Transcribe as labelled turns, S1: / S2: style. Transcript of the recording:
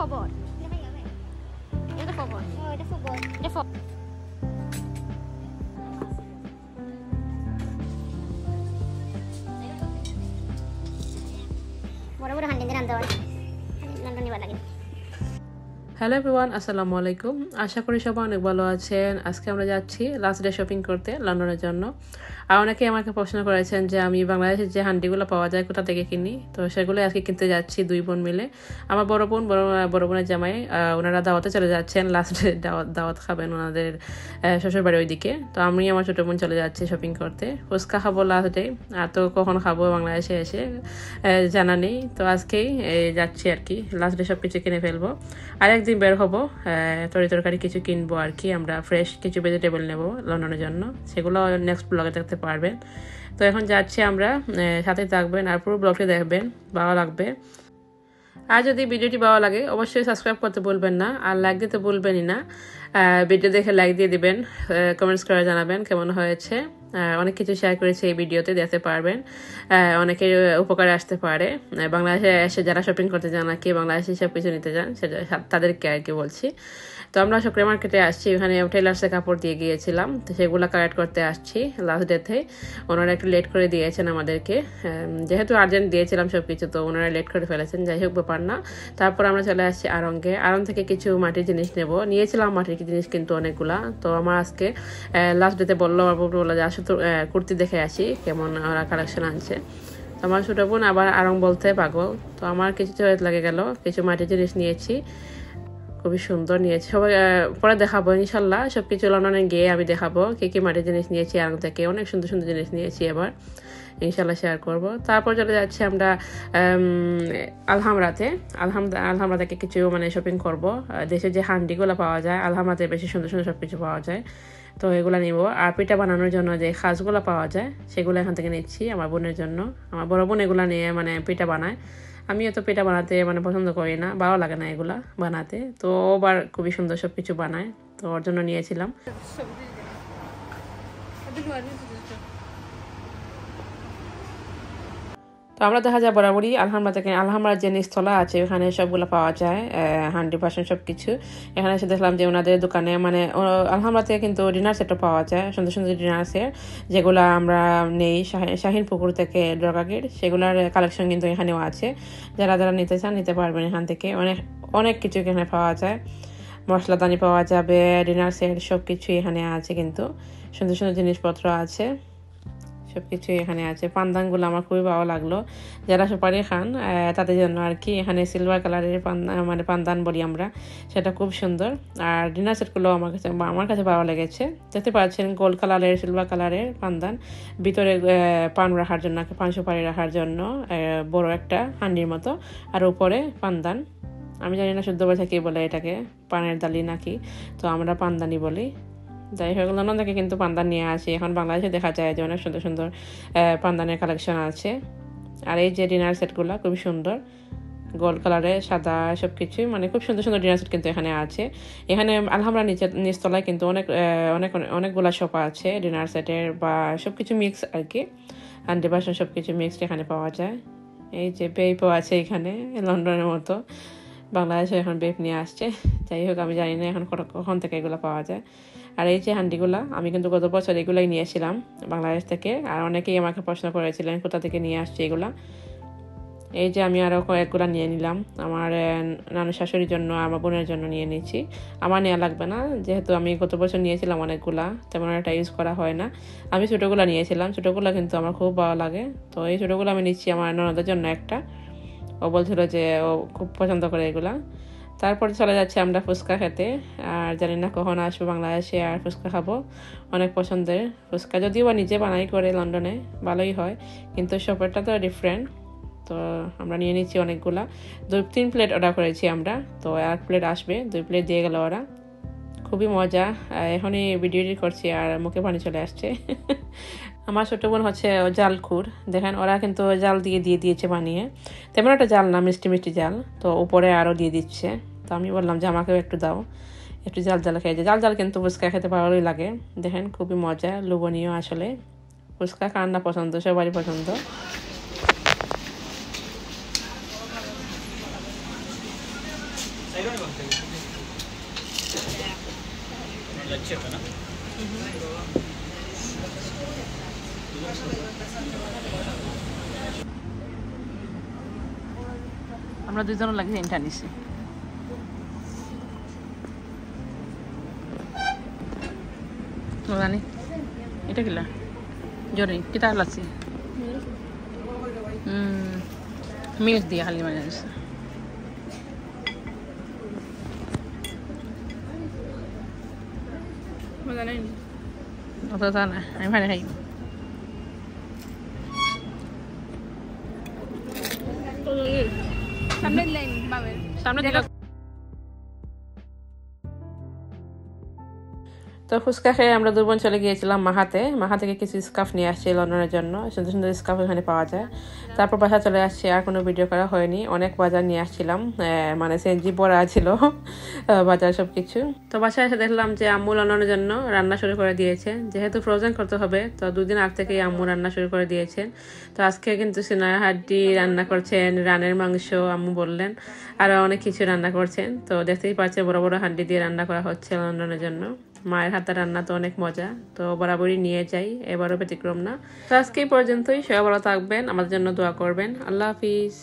S1: খবর এটা খবর এটা খবর এটা বড় বড় হান্ডি দিন আনতে লন্ডনে ভালো লাগে।
S2: হ্যালো এভরিওয়ান, আসসালামু আলাইকুম। আশা করি সবাই অনেক ভালো আছেন। আজকে আমরা যাচ্ছি লাস্ট ডে শপিং করতে লন্ডনের জন্য। আর অনেকেই আমাকে প্রশ্ন করেছেন যে আমি বাংলাদেশের যে হান্ডিগুলো পাওয়া যায় কোথা থেকে কিনি, তো সেগুলো আজকে কিনতে যাচ্ছি দুই বোন মিলে। আমার বড় বোনের জামাই ওনারা দাওয়াতে চলে যাচ্ছেন, লাস্ট ডে দাওয়াত খাবেন ওনাদের শ্বশুরবাড়ি ওইদিকে। তো আমি আমার ছোটো বোন চলে যাচ্ছি শপিং করতে। ফুচকা খাবো লাস্ট ডে, আর তো কখন খাবো বাংলাদেশে এসে জানা নেই। তো আজকেই যাচ্ছি আর কি, লাস্ট ডে সব কিছু কিনে ফেলবো। আর একদিন বের হবো, তরকারি কিছু কিনবো আর কি। আমরা ফ্রেশ কিছু ভেজিটেবল নেবো লন্ডনের জন্য, সেগুলো নেক্সট ব্লগে দেখতে পারবেন। তো এখন যাচ্ছি আমরা, সাথে থাকবেন আর পুরো ব্লগটি দেখবেন, ভালো লাগবে। আর যদি ভিডিওটি ভালো লাগে অবশ্যই সাবস্ক্রাইব করতে ভুলবেন না, আর লাইক দিতে ভুলবেনই না। ভিডিও দেখে লাইক দিয়ে দিবেন, কমেন্টস করে জানাবেন কেমন হয়েছে। অনেক কিছু শেয়ার করেছি এই ভিডিওতে, দেখতে পারবেন, অনেকের উপকারে আসতে পারে। বাংলাদেশে এসে যারা শপিং করতে যান আর কি, বাংলাদেশে সব কিছু নিতে যান, সেটা তাদেরকে আর কি বলছি। তো আমরা শুক্রিয়া মার্কেটে আসছি, ওখানে টেলার্সে কাপড় দিয়ে গিয়েছিলাম, তো সেগুলো কালেক্ট করতে আসছি লাস্ট ডেতে। ওনারা একটু লেট করে দিয়েছেন আমাদেরকে, যেহেতু আর্জেন্ট দিয়েছিলাম সব কিছু, তো ওনারা লেট করে ফেলেছেন, যাই হোক ব্যাপার না। তারপর আমরা চলে আসছি আড়ং থেকে কিছু মাটির জিনিস নিয়েছিলাম মাটির জিনিস কিন্তু অনেকগুলা। তো আমার আজকে লাস্ট ডেতে বললো, আমার বললো যে আসলে কুর্তি দেখে আসি কেমন ওরা কালেকশন আনছে। তো আমার ছোটো বোন আবার আড়ং বলতে পাগল, তো আমার কিছু চয়েস লাগে গেল, কিছু মাটির জিনিস নিয়েছি, খুবই সুন্দর নিয়েছি। সবাই পরে দেখাবো ইনশাল্লাহ, সব কিছু লন্ডনে গিয়ে আমি দেখাবো কি মাটির জিনিস নিয়েছি আড়ং থেকে। অনেক সুন্দর সুন্দর জিনিস নিয়েছি, এবার ইনশাল্লাহ শেয়ার করব। তারপর চলে যাচ্ছি আমরা আলহামরা থেকে কিছু শপিং করব। দেশে যে হান্ডিগুলো পাওয়া যায় আলহামরাতে বেশি সুন্দর সুন্দর সব কিছু পাওয়া যায়, তো এগুলো নিব। আর পিঠা বানানোর জন্য যে খাসগুলো পাওয়া যায় সেগুলো এখান থেকে নিচ্ছি আমার বোনের জন্য। আমার বড় বোন এগুলো নিয়ে পিঠা বানায়, আমি এত পিঠা বানাতে পছন্দ করি না, ভালো লাগে না এগুলা বানাতে। তো ওবার খুবই সুন্দর সব কিছু বানায়, তো ওর জন্য নিয়েছিলাম। তো আমরা দেখা যায় বরাবরই আলহামরার যে নিচতলা আছে ওখানে সবগুলো পাওয়া যায়, হান্ডি বাসন সব কিছু। এখানে এসে দেখলাম যে ওনাদের দোকানে আলহামরাতে কিন্তু ডিনার সেটও পাওয়া যায়, সুন্দর সুন্দর ডিনার সেট, যেগুলো আমরা নেই শাহিন পুকুর থেকে ড্রাগাগেট, সেগুলোর কালেকশন কিন্তু এখানেও আছে। যারা যারা নিতে চান নিতে পারবেন এখান থেকে। অনেক কিছু এখানে পাওয়া যায়, মশলাদানি পাওয়া যাবে, ডিনার সেট সব কিছু এখানে আছে, কিন্তু সুন্দর সুন্দর জিনিসপত্র আছে, সবকিছু এখানে আছে। পান্দানগুলো আমার খুবই ভালো লাগলো, যারা সুপারি খান তাদের জন্য আর কি। এখানে সিলভার কালারের পান্দান বলি আমরা, সেটা খুব সুন্দর। আর ডিনার সেটগুলো আমার কাছে ভালো লেগেছে। দেখতে পাচ্ছেন গোল্ড কালারের সিলভার কালারের পান্দান, ভিতরে পান রাখার জন্য, পান সুপারি রাখার জন্য বড় একটা হান্ডির মতো, আর উপরে পান্দান। আমি জানি না শুদ্ধ ভাষা কি বলে এটাকে, পানের দালি নাকি, তো আমরা পান্দানি বলি। যাই হোক, লন্ডন থেকে কিন্তু পান্দান নিয়ে আসি। এখন বাংলাদেশে দেখা যায় যে অনেক সুন্দর সুন্দর পান্দানের কালেকশন আছে। আর এই যে ডিনার সেটগুলো খুবই সুন্দর, গোল্ড কালারের সাদা সব কিছু, খুব সুন্দর সুন্দর ডিনার সেট কিন্তু এখানে আছে। এখানে আলহামরা নিচতলায় কিন্তু অনেকগুলা শপ আছে ডিনার সেটের, বা সব কিছু মিক্স আর কি, হান্ডি বাসন সব কিছু মিক্সড এখানে পাওয়া যায়। এই যে বেপও আছে এখানে, লন্ডনের মতো বাংলাদেশে এখন বেপ নিয়ে আসছে। যাই হোক, আমি জানি না এখন কখন থেকে এগুলো পাওয়া যায়। আর এই যে হান্ডিগুলা আমি কিন্তু গত বছর এগুলাই নিয়েছিলাম বাংলাদেশ থেকে, আর অনেকেই আমাকে প্রশ্ন করেছিলেন কোথা থেকে নিয়ে আসছে এগুলা। এই যে আমি আরও কয়েকগুলা নিয়ে নিলাম, আমার নানু শাশুড়ির জন্য, আমার বোনের জন্য নিয়ে নিচ্ছি। আমার নেওয়া লাগবে না, যেহেতু আমি গত বছর নিয়েছিলাম অনেকগুলা, তেমন একটা ইউজ করা হয় না। আমি ছোটোগুলা নিয়েছিলাম, ছোটোগুলা কিন্তু আমার খুব ভালো লাগে, তো এই ছোটোগুলো আমি নিচ্ছি আমার ননদের জন্য একটা। ও বলছিল যে ও খুব পছন্দ করে এগুলা। তারপরে চলে যাচ্ছে আমরা ফুচকা খেতে, আর জানি না কখন আসবো বাংলাদেশে আর ফুচকা খাবো। অনেক পছন্দের ফুচকা, যদিও বা নিজে বানাই করে লন্ডনে, ভালোই হয়, কিন্তু শপেরটা তো ডিফারেন্ট। তো আমরা নিয়ে নিচ্ছি অনেকগুলা, 2-3 প্লেট অর্ডার করেছি আমরা, তো 1 প্লেট আসবে, 2 প্লেট দিয়ে গেল ওরা। খুবই মজা, এখনই ভিডিও এডিট করছি আর মুখে পানি চলে আসছে। আমার ছোটো বোন হচ্ছে জালখুর, দেখেন ওরা কিন্তু জাল দিয়ে দিয়েছে বানিয়ে, তেমন একটা জাল না, মিষ্টি মিষ্টি জাল, তো উপরে আরও দিয়ে দিচ্ছে। তো আমি বললাম যে আমাকেও একটু দাও, একটু জাল খেয়েছে। জাল কিন্তু ফুচকা খেতে ভালোই লাগে, দেখেন খুবই মজা, লোভনীয়। আসলে ফুচকা কার না পছন্দ, সবারই পছন্দ। আমরা দুইজন লাগে তিনটা নিছি জানি এটা কিলা জরি কিতা লাগছে মিল্ক দিয়ে খালি মানে মজা নাই অত তা না আমি ভালো খাই সামনে দিলেন বাবার সামনে দিলা তো ফুচকা খেয়ে আমরা দুজন চলে গিয়েছিলাম মাহা থেকে কিছু স্কার্ফ নিয়ে আসছি লন্ডনের জন্য সুন্দর সুন্দর স্কার্ফ এখানে পাওয়া যায় তারপর বাসা চলে আসছি আর কোনো ভিডিও করা হয়নি অনেক বাজার নিয়ে আসছিলাম মানে সেনজি পড়া ছিল বাজার সব কিছু তো বাসায় এসে দেখলাম যে আম্মু লন্ডনের জন্য রান্না শুরু করে দিয়েছে যেহেতু ফ্রোজেন করতে হবে তো দুদিন আগ থেকেই আম্মু রান্না শুরু করে দিয়েছেন তো আজকে কিন্তু সিনার হাড্ডি রান্না করছেন রানের মাংস আম্মু বললেন আরো অনেক কিছু রান্না করছেন তো দেখতেই পাচ্ছেন বড় বড় হাড্ডি দিয়ে রান্না করা হচ্ছে লন্ডনের জন্য মায়ের হাতের রান্না তো অনেক মজা তো বরাবরই নিয়ে যাই এবারও ব্যতিক্রম না তো আজকে এই পর্যন্তই সবাই ভালো থাকবেন আমাদের জন্য দোয়া করবেন আল্লাহ হাফিজ